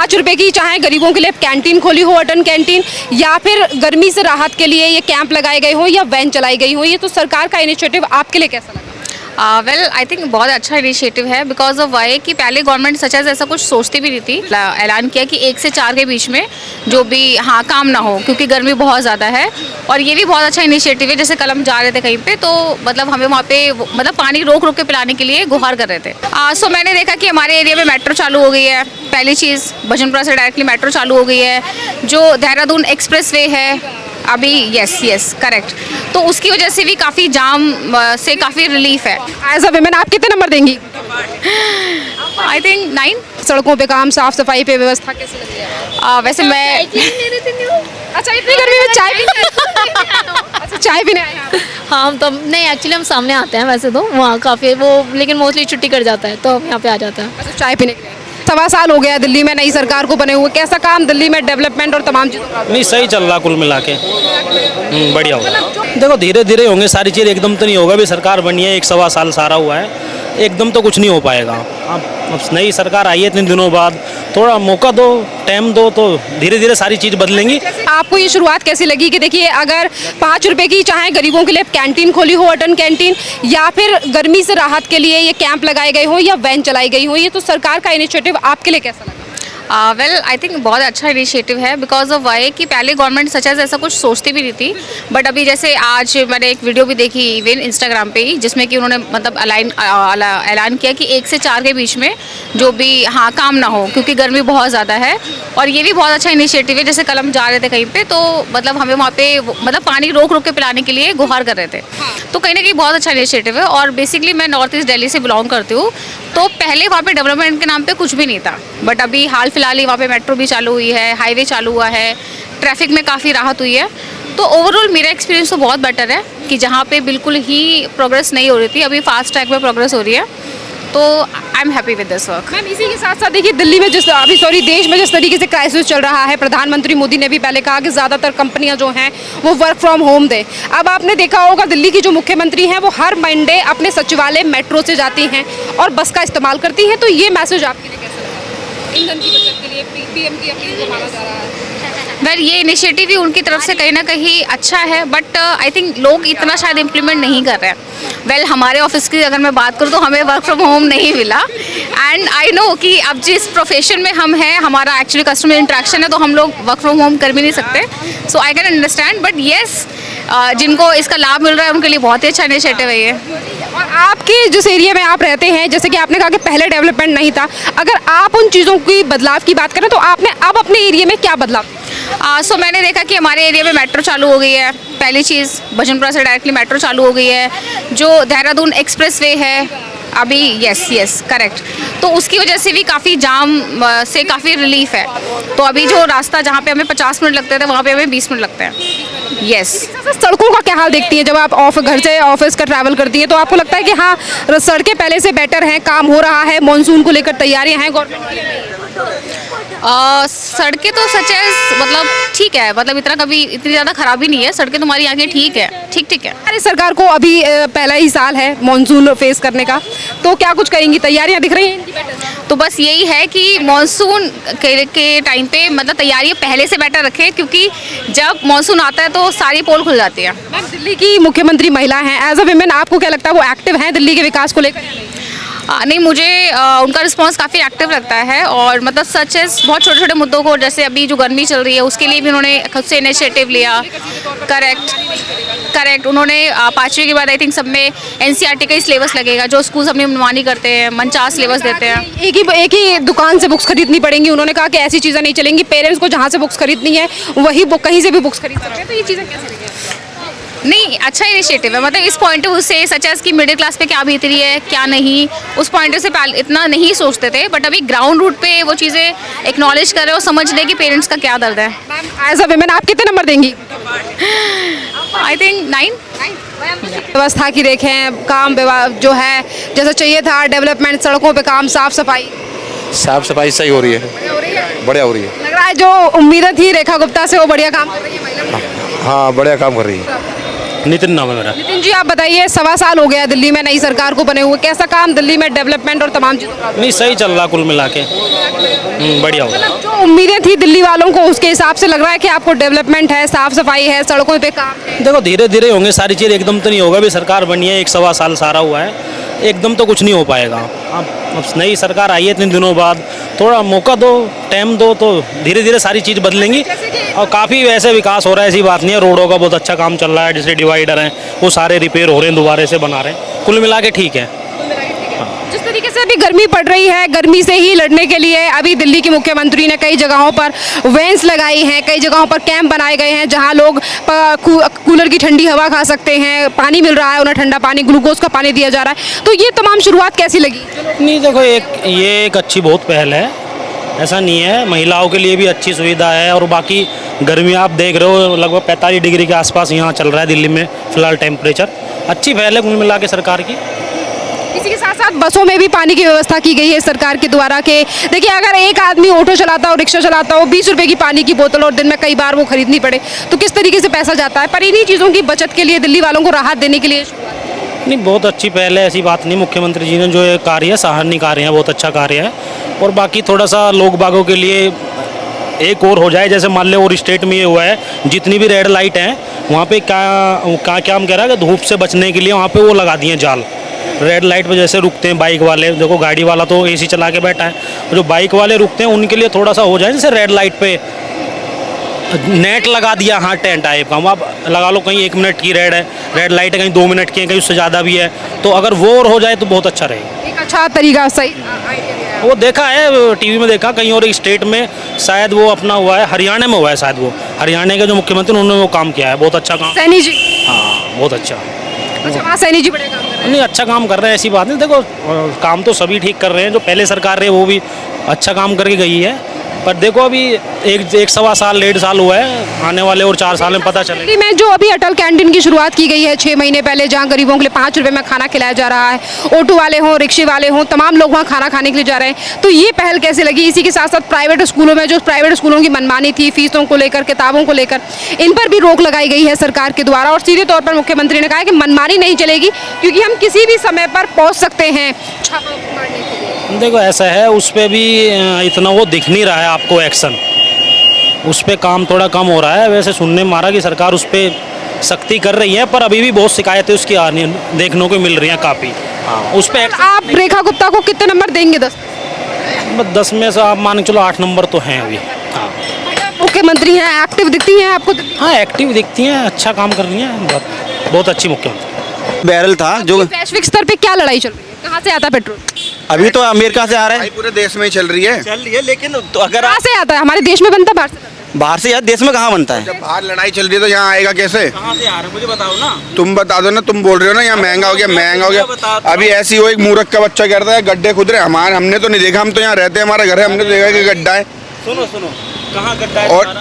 5 रुपए की चाहे गरीबों के लिए कैंटीन खोली हो, अटन कैंटीन, या फिर गर्मी से राहत के लिए ये कैंप लगाए गए हो या वैन चलाई गई हो, ये तो सरकार का इनिशिएटिव आपके लिए कैसा लगा? वेल आई थिंक बहुत अच्छा इनिशिएटिव है बिकॉज ऑफ वाई कि पहले गवर्नमेंट सच एज ऐसा कुछ सोचती भी नहीं थी। ऐलान किया कि 1 से 4 के बीच में जो भी काम ना हो क्योंकि गर्मी बहुत ज़्यादा है। और ये भी बहुत अच्छा इनिशिएटिव है। जैसे कल हम जा रहे थे कहीं पे तो मतलब हमें वहाँ पे मतलब पानी रोक रोक के पिलाने के लिए गुहार कर रहे थे। सो मैंने देखा कि हमारे एरिया में मेट्रो चालू हो गई है। पहली चीज़ भजनपुरा से डायरेक्टली मेट्रो चालू हो गई है। जो देहरादून एक्सप्रेस वे है अभी, यस करेक्ट, तो उसकी वजह से भी काफ़ी जाम से काफ़ी रिलीफ है। एज अ विमेन आप कितने नंबर देंगी? I think 9। सड़कों पे काम, साफ सफाई पे व्यवस्था कैसी लगी है? वैसे मैं अच्छा, इतनी गर्मी में चाय पीने अच्छा चाय पीने आए हैं? हाँ हम तो नहीं, एक्चुअली हम सामने आते हैं वैसे तो वहाँ काफ़ी वो, लेकिन मोस्टली छुट्टी कर जाता है तो हम यहाँ पे आ जाते हैं। अच्छा, चाय पीने के लिए 1.25 साल हो गया है दिल्ली में नई सरकार को बने हुए। कैसा काम दिल्ली में डेवलपमेंट और तमाम चीज़ों का? नहीं, सही चल रहा कुल मिला के। बढ़िया होगा। देखो धीरे धीरे होंगे सारी चीज़, एकदम तो नहीं होगा। अभी सरकार बनी है 1-1.25 साल सारा हुआ है, एकदम तो कुछ नहीं हो पाएगा। अब नई सरकार आई है इतने दिनों बाद, थोड़ा मौका दो, टाइम दो, तो धीरे धीरे सारी चीज़ बदलेंगी। आपको ये शुरुआत कैसी लगी कि देखिए अगर 5 रुपए की चाहे गरीबों के लिए कैंटीन खोली हो, अटन कैंटीन, या फिर गर्मी से राहत के लिए ये कैंप लगाए गए हो या वैन चलाई गई हो, ये तो सरकार का इनिशिएटिव आपके लिए कैसा लगा? वेल आई थिंक बहुत अच्छा इनिशिएटिव है बिकॉज ऑफ वाई कि पहले गवर्नमेंट सच एज ऐसा कुछ सोचती भी नहीं थी। बट अभी जैसे आज मैंने एक वीडियो भी देखी इवन इंस्टाग्राम पे ही, जिसमें कि उन्होंने मतलब ऐलान किया कि 1 से 4 के बीच में जो भी काम ना हो क्योंकि गर्मी बहुत ज़्यादा है। और ये भी बहुत अच्छा इनिशिएटिव है। जैसे कल हम जा रहे थे कहीं पे तो मतलब हमें वहाँ पे मतलब पानी रोक रोक के पिलाने के लिए गुहार कर रहे थे। तो कहीं ना कहीं बहुत अच्छा इनिशिएटिव है। और बेसिकली मैं नॉर्थ ईस्ट दिल्ली से बिलोंग करती हूँ, तो पहले वहाँ पे डेवलपमेंट के नाम पे कुछ भी नहीं था। बट अभी हाल फिलहाल ही वहाँ पे मेट्रो भी चालू हुई है, हाईवे चालू हुआ है, ट्रैफिक में काफ़ी राहत हुई है। तो ओवरऑल मेरा एक्सपीरियंस तो बहुत बेटर है कि जहाँ पे बिल्कुल ही प्रोग्रेस नहीं हो रही थी, अभी फास्ट ट्रैक में प्रोग्रेस हो रही है। तो I am happy with this work. Ma'am इसी के साथ साथ देखिए दिल्ली में देश में जिस तरीके से क्राइसिस चल रहा है, प्रधानमंत्री मोदी ने भी पहले कहा कि ज़्यादातर कंपनियां जो हैं वो वर्क फ्रॉम होम दें। अब आपने देखा होगा दिल्ली की जो मुख्यमंत्री हैं वो हर मंडे अपने सचिवालय मेट्रो से जाती हैं और बस का इस्तेमाल करती हैं। तो ये मैसेज आपके लिए कैसा लगा? ईंधन की बचत के लिए पीएम की अपील को माना जा रहा है। वेल ये इनिशिएटिव भी उनकी तरफ से कहीं ना कहीं अच्छा है, बट आई थिंक लोग इतना शायद इम्प्लीमेंट नहीं कर रहे हैं। वेल हमारे ऑफिस की अगर मैं बात करूँ तो हमें वर्क फ्रॉम होम नहीं मिला। एंड आई नो कि अब जिस प्रोफेशन में हम हैं, हमारा एक्चुअली कस्टमर इंटरेक्शन है, तो हम लोग वर्क फ्रॉम होम कर भी नहीं सकते। So I can understand, but yes जिनको इसका लाभ मिल रहा है उनके लिए बहुत ही अच्छा इनिशिएटिव है ये। और आपके जिस एरिया में आप रहते हैं, जैसे कि आपने कहा कि पहले डेवलपमेंट नहीं था, अगर आप उन चीज़ों की बदलाव की बात करें तो आपने अब अपने एरिया में क्या बदलाव? सो मैंने देखा कि हमारे एरिया में मेट्रो चालू हो गई है। पहली चीज़ भजनपुरा से डायरेक्टली मेट्रो चालू हो गई है। जो देहरादून एक्सप्रेस वे है अभी, यस करेक्ट, तो उसकी वजह से भी काफ़ी जाम से काफ़ी रिलीफ है। तो अभी जो रास्ता जहाँ पे हमें 50 मिनट लगते थे वहाँ पे हमें 20 मिनट लगते हैं। यस। सड़कों का क्या हाल देखती हैं जब आप घर से ऑफिस का ट्रैवल करती हैं? तो आपको लगता है कि हाँ सड़कें पहले से बेटर हैं, काम हो रहा है, मानसून को लेकर तैयारियां हैं गवर्नमेंट? सड़कें तो सच है मतलब ठीक है, मतलब इतनी ज़्यादा खराबी नहीं है। सड़कें तुम्हारी आगे ठीक है, ठीक है। अरे सरकार को अभी पहला ही साल है मानसून फेस करने का, तो क्या कुछ करेंगी? तैयारियां दिख रही हैं इनकी बेटर? तो बस यही है कि मानसून के टाइम पे मतलब तैयारी पहले से बेटर रखें, क्योंकि जब मानसून आता है तो सारी पोल खुल जाती है। मैम दिल्ली की मुख्यमंत्री महिला हैं, एज अ विमेन आपको क्या लगता है वो एक्टिव हैं दिल्ली के विकास को लेकर? नहीं, मुझे उनका रिस्पांस काफ़ी एक्टिव लगता है। और मतलब सच है बहुत छोटे छोटे मुद्दों को, जैसे अभी जो गर्मी चल रही है उसके लिए भी उन्होंने खुद से इनिशिएटिव लिया। करेक्ट, उन्होंने 5वीं के बाद आई थिंक सब में NCERT का ही सिलेबस लगेगा, जो स्कूल्स अपनी मनमानी करते हैं, मनचाहा सिलेबस देते हैं। एक ही दुकान से बुक्स खरीदनी पड़ेंगी। उन्होंने कहा कि ऐसी चीज़ें नहीं चलेंगी, पेरेंट्स को जहाँ से बुक्स खरीदनी है वही बुक कहीं से भी बुक्स खरीद सकते हैं। तो ये चीज़ें कैसे रहेंगी? नहीं, अच्छा इनिशिएटिव है। मतलब इस पॉइंट ऑफ व्यू से सच एज कि मिडिल क्लास पे क्या बीत रही है क्या नहीं, उस पॉइंट से इतना नहीं सोचते थे। बट अभी ग्राउंड रूट पे वो चीज़ें एक्नॉलेज कर रहे हो, समझ रहे कि पेरेंट्स का क्या दर्द है। एज अ विमेन आप कितने नंबर देंगी? I think 9। व्यवस्था की देखें, काम जो है जैसा चाहिए था, डेवलपमेंट, सड़कों पे काम, साफ सफाई सही हो रही है, बढ़िया हो रही है। लग रहा है जो उम्मीदें थी रेखा गुप्ता से वो बढ़िया काम कर रही है महिला। हाँ बढ़िया काम कर रही है। नितिन नाम है मेरा। नितिन जी आप बताइए, 1.25 साल हो गया दिल्ली में नई सरकार को बने हुए, कैसा काम दिल्ली में डेवलपमेंट और तमाम चीज़ों का? नहीं, सही चल रहा कुल मिला के। बढ़िया होगा। मतलब जो उम्मीदें थी दिल्ली वालों को उसके हिसाब से लग रहा है कि आपको डेवलपमेंट है, साफ सफाई है, सड़कों पे काम है। देखो धीरे धीरे होंगे सारी चीज़, एकदम तो नहीं होगा। अभी सरकार बनी है 1-1.25 साल सारा हुआ है, एकदम तो कुछ नहीं हो पाएगा। अब नई सरकार आई है इतने दिनों बाद, थोड़ा मौका दो, टाइम दो, तो धीरे धीरे सारी चीज़ बदलेंगी। और काफ़ी वैसे विकास हो रहा है, ऐसी बात नहीं है। रोडों का बहुत अच्छा काम चल रहा है, जैसे डिवाइडर हैं वो सारे रिपेयर हो रहे हैं, दोबारा से बना रहे हैं। कुल मिला के ठीक है। जिस तरीके से अभी गर्मी पड़ रही है, गर्मी से ही लड़ने के लिए अभी दिल्ली के मुख्यमंत्री ने कई जगहों पर वैन्स लगाई हैं, कई जगहों पर कैंप बनाए गए हैं जहां लोग कूलर की ठंडी हवा खा सकते हैं, पानी मिल रहा है उन्हें, ठंडा पानी, ग्लूकोज का पानी दिया जा रहा है। तो ये तमाम शुरुआत कैसी लगी? नहीं देखो, ये एक अच्छी बहुत पहल है, ऐसा नहीं है। महिलाओं के लिए भी अच्छी सुविधा है। और बाकी गर्मी आप देख रहे हो लगभग 45 डिग्री के आसपास यहाँ चल रहा है दिल्ली में फिलहाल टेम्परेचर। अच्छी पहल है कुल मिला के सरकार की। इसी के साथ साथ बसों में भी पानी की व्यवस्था की गई है सरकार के द्वारा। के देखिए, अगर एक आदमी ऑटो चलाता हो, रिक्शा चलाता हो, 20 रुपए की पानी की बोतल और दिन में कई बार वो खरीदनी पड़े, तो किस तरीके से पैसा जाता है। पर इन्हीं चीज़ों की बचत के लिए, दिल्ली वालों को राहत देने के लिए नहीं, बहुत अच्छी पहल है, ऐसी बात नहीं। मुख्यमंत्री जी ने जो ये कार्य है, सराहनीय कार्य है, बहुत अच्छा कार्य है। और बाकी थोड़ा सा लोग बागों के लिए एक और हो जाए, जैसे मान लो और स्टेट में ये हुआ है, जितनी भी रेड लाइट हैं वहाँ पे क्या हम कह रहा है कि धूप से बचने के लिए वहाँ पे वो लगा दिए जाल। रेड लाइट पे जैसे रुकते हैं बाइक वाले, देखो गाड़ी वाला तो एसी चला के बैठा है, जो बाइक वाले रुकते हैं उनके लिए थोड़ा सा हो जाए, जैसे रेड लाइट पे नेट लगा दिया, हाँ टेंट टाइप का, आप लगा लो। कहीं 1 मिनट की रेड लाइट है, कहीं 2 मिनट की है, कहीं उससे ज़्यादा भी है, तो अगर वो और हो जाए तो बहुत अच्छा रहेगा। एक अच्छा तरीका, सही वो देखा है टीवी में, देखा कहीं और एक स्टेट में शायद वो अपना हुआ है, हरियाणा में हुआ है शायद, वो हरियाणा के जो मुख्यमंत्री उन्होंने वो काम किया है, बहुत अच्छा काम। सैनी जी, हाँ बहुत अच्छा। अच्छा, वहाँ सैनी जी बड़े काम कर रहे हैं। नहीं, अच्छा काम कर रहे हैं, ऐसी बात नहीं। देखो काम तो सभी ठीक कर रहे हैं, जो पहले सरकार रही वो भी अच्छा काम करके गई है। पर देखो अभी 1-1.25 साल 1.5 साल हुआ है, आने वाले और 4 साल में पता चलेगा। दिल्ली में जो अभी अटल कैंटीन की शुरुआत की गई है 6 महीने पहले, जहां गरीबों के लिए 5 रुपए में खाना खिलाया जा रहा है, ऑटो वाले हों, रिक्शे वाले हों, तमाम लोग वहां खाना खाने के लिए जा रहे हैं। तो ये पहल कैसे लगी? इसी के साथ साथ प्राइवेट स्कूलों में, जो प्राइवेट स्कूलों की मनमानी थी, फीसों को लेकर, किताबों को लेकर, इन पर भी रोक लगाई गई है सरकार के द्वारा। और सीधे तौर पर मुख्यमंत्री ने कहा कि मनमानी नहीं चलेगी, क्योंकि हम किसी भी समय पर पहुँच सकते हैं छापा मारने के लिए। देखो ऐसा है, उस पर भी इतना वो दिख नहीं रहा है आपको एक्शन, उस पर काम थोड़ा कम हो रहा है। वैसे सुनने में आ रहा कि सरकार उस पर सख्ती कर रही है, पर अभी भी बहुत शिकायतें उसकी देखने को मिल रही हैं काफ़ी। हाँ, उस पर आप रेखा गुप्ता को कितने नंबर देंगे? 10 में से आप मान के चलो 8 नंबर तो हैं अभी। हाँ, मुख्यमंत्री हैं, एक्टिव दिखती हैं आपको? हाँ एक्टिव दिखती हैं, अच्छा काम कर रही हैं, बहुत अच्छी मुख्यमंत्री। बैरल था जो वैश्विक स्तर पे क्या लड़ाई चल रही है? कहाँ से आता है पेट्रोल? अभी तो अमेरिका से आ रहा है, पूरे देश में ही चल रही है। लेकिन तो अगर कहाँ से आता है? हमारे देश में बनता है, बाहर से बनता है? बाहर से यार देश में कहाँ बनता है? जब बाहर लड़ाई चल रही है तो यहाँ आएगा कैसे? कहाँ से आ रहे हैं मुझे बताओ ना। तुम बता दो ना, तुम बोल रहे हो ना यहाँ महंगा हो गया, महंगा हो गया। अभी ऐसी हो, एक मूर्ख का बच्चा कहता है गड्ढे खुद रहे, हमने तो नहीं देखा, हम तो यहाँ रहते हैं, हमारा घर है, हमने तो देखा कि गड्ढा है। सुनो कहाँ गड्ढा है? और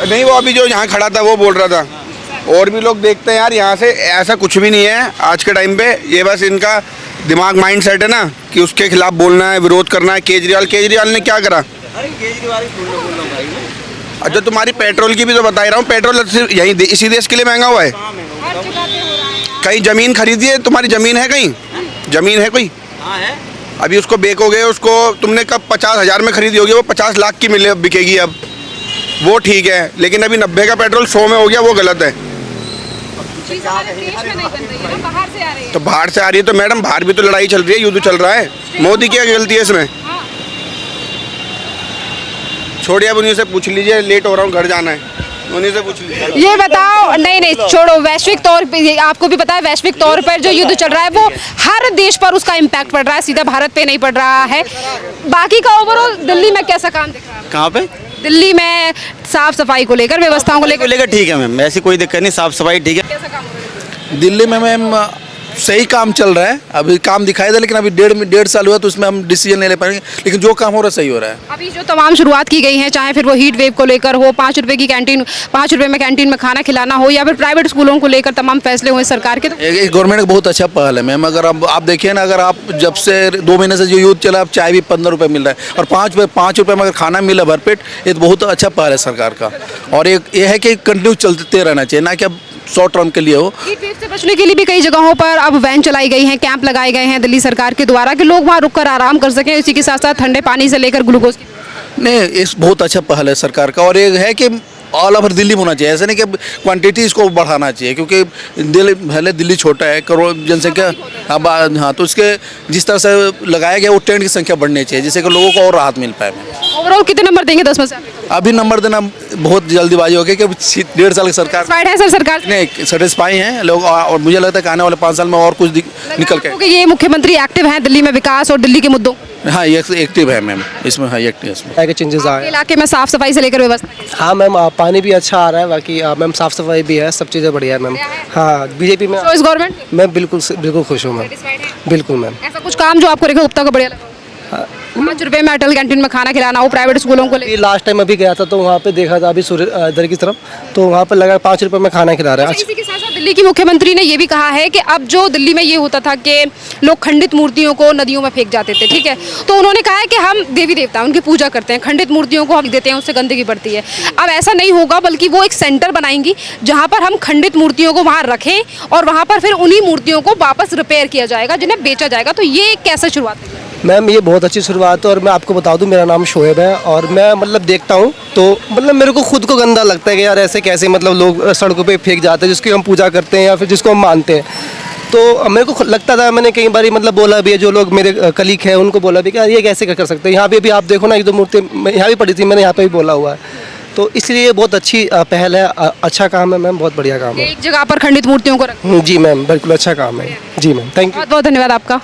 नहीं, वो अभी जो यहाँ खड़ा था वो बोल रहा था, और भी लोग देखते हैं यार यहाँ से। ऐसा कुछ भी नहीं है आज के टाइम पे, ये बस इनका दिमाग माइंड सेट है ना कि उसके खिलाफ बोलना है, विरोध करना है। केजरीवाल ने क्या करा? अच्छा, तुम्हारी पेट्रोल की भी तो बता ही रहा हूँ, पेट्रोल सिर्फ यही इसी देश के लिए महंगा हुआ है। कहीं जमीन खरीदी है? तुम्हारी जमीन है कहीं? जमीन है कोई? अभी उसको बेचोगे, उसको तुमने कब 50,000 में खरीदी होगी, वो 50 लाख की मिले बिकेगी अब, वो ठीक है। लेकिन अभी 90 का पेट्रोल 100 में हो गया, वो गलत है। तो बाहर से आ रही है तो मैडम, बाहर भी तो लड़ाई चल रही है, युद्ध चल रहा है। मोदी की क्या गलती है इसमें? छोड़िए, अब उन्हीं से पूछ लीजिए, लेट हो रहा हूँ, घर जाना है, उन्हीं से पूछ लीजिए। ये बताओ, नहीं छोड़ो, वैश्विक तौर पे आपको भी पता है, वैश्विक तौर पर जो युद्ध चल रहा है वो हर देश पर उसका इम्पैक्ट पड़ रहा है, सीधा भारत पे नहीं पड़ रहा है। बाकी का ओवरऑल दिल्ली में कैसा काम दिख रहा है? कहाँ पे? दिल्ली में साफ सफाई को लेकर, व्यवस्थाओं को लेकर ठीक है मैम, ऐसी कोई दिक्कत नहीं, साफ सफाई ठीक है। कैसा काम हो रहा है? दिल्ली में मैम सही काम चल रहा है, अभी काम दिखाई दे, लेकिन अभी 1.5 साल हुआ तो उसमें हम डिसीजन नहीं ले पाएंगे, लेकिन जो काम हो रहा है सही हो रहा है। अभी जो तमाम शुरुआत की गई है, चाहे फिर वो हीट वेव को लेकर हो, 5 रुपए की कैंटीन, 5 रुपए में कैंटीन में खाना खिलाना हो, या फिर प्राइवेट स्कूलों को लेकर तमाम फैसले हुए सरकार के, तो एक गवर्नमेंट का बहुत अच्छा पहल है मैम। अगर आप देखिए ना, अगर आप जब से 2 महीने से जो यूथ चला, अब चाय भी 15 रुपये मिल रहा है, और 5 रुपये में अगर खाना मिला भरपेट, ये तो बहुत अच्छा पहल है सरकार का। और एक ये है कि कंटिन्यू चलते रहना चाहिए, ना कि अब शॉर्ट टर्म के लिए हो। हीट वेव से बचने के लिए भी कई जगहों पर अब वैन चलाई गई हैं, कैंप लगाए गए हैं दिल्ली सरकार के द्वारा, कि लोग वहाँ रुककर आराम कर सकें। इसी के साथ साथ ठंडे पानी से लेकर ग्लूकोज की। नहीं, इस बहुत अच्छा पहल है सरकार का। और ये है कि ऑल ओवर दिल्ली में होना चाहिए, ऐसा नहीं कि क्वांटिटी इसको बढ़ाना चाहिए, क्योंकि पहले दिल्ली छोटा है, करोड़ जनसंख्या। हाँ, तो उसके जिस तरह से लगाया गया वो टेंट की संख्या बढ़नी चाहिए, जिससे कि लोगों को और राहत मिल पाए। ओवरऑल कितने नंबर देंगे 10 में से? अभी नंबर देना बहुत जल्दीबाजी हो गई कि 1.5 साल की सरकार Satisfied है सर सरकार? नहीं सेटिस्फाई हैं लोग, और मुझे लगता है कि आने वाले 5 साल में और कुछ निकल के। क्योंकि ये मुख्यमंत्री एक्टिव हैं दिल्ली में विकास और दिल्ली के मुद्दों। हाँ, ये एक्टिव है मैम इसमें। हाँ, एक्टिव है इसमें। के चेंजेस आए। इलाके में साफ सफाई से लेकर व्यवस्था। हाँ मैम, पानी भी अच्छा आ रहा है, बाकी मैम साफ़ सफाई भी है, सब चीज़ें बढ़िया है मैम। हाँ, बीजेपी में चॉइस गवर्नमेंट मैं बिल्कुल खुश हूँ मैम, बिल्कुल मैम। ऐसा कुछ काम जो आपको रेखा गुप्ता का बढ़िया लगा? 5 रुपए में अटल कैंटीन में खाना खिलाना हो प्राइवेट स्कूलों को अभी लास्ट टाइम अभी गया था तो वहाँ पे देखा था, अभी सूर्य इधर की तरफ, तो वहाँ पे लगा 5 रुपए में खाना खिला रहे हैं। इसी के साथ साथ दिल्ली की मुख्यमंत्री ने ये भी कहा है कि अब जो दिल्ली में ये होता था कि लोग खंडित मूर्तियों को नदियों में फेंक जाते थे, ठीक है, तो उन्होंने कहा है कि हम देवी देवता उनकी पूजा करते हैं, खंडित मूर्तियों को हम देते हैं, उससे गंदगी बढ़ती है। अब ऐसा नहीं होगा, बल्कि वो एक सेंटर बनाएंगी जहाँ पर हम खंडित मूर्तियों को वहाँ रखें और वहाँ पर फिर उन्हीं मूर्तियों को वापस रिपेयर किया जाएगा, जिन्हें बेचा जाएगा। तो ये कैसे शुरुआत है? मैम ये बहुत अच्छी शुरुआत है, और मैं आपको बता दूं मेरा नाम शोएब है, और मैं मतलब देखता हूं तो मतलब मेरे को खुद को गंदा लगता है कि यार ऐसे कैसे मतलब लोग सड़कों पे फेंक जाते हैं जिसकी हम पूजा करते हैं या फिर जिसको हम मानते हैं। तो मेरे को लगता था, मैंने कई बार मतलब बोला भी है, जो लोग मेरे कलीग हैं उनको बोला भी कि यार ये कैसे कर सकते हैं। यहाँ पे भी आप देखो ना, ये तो मूर्ति यहाँ भी पड़ी थी, मैंने यहाँ पे भी बोला हुआ है। तो इसलिए बहुत अच्छी पहल है, अच्छा काम है मैम, बहुत बढ़िया काम है। एक जगह पर खंडित मूर्तियों को रखें। जी मैम, बिल्कुल अच्छा काम है। जी मैम, थैंक यू। बहुत बहुत धन्यवाद आपका।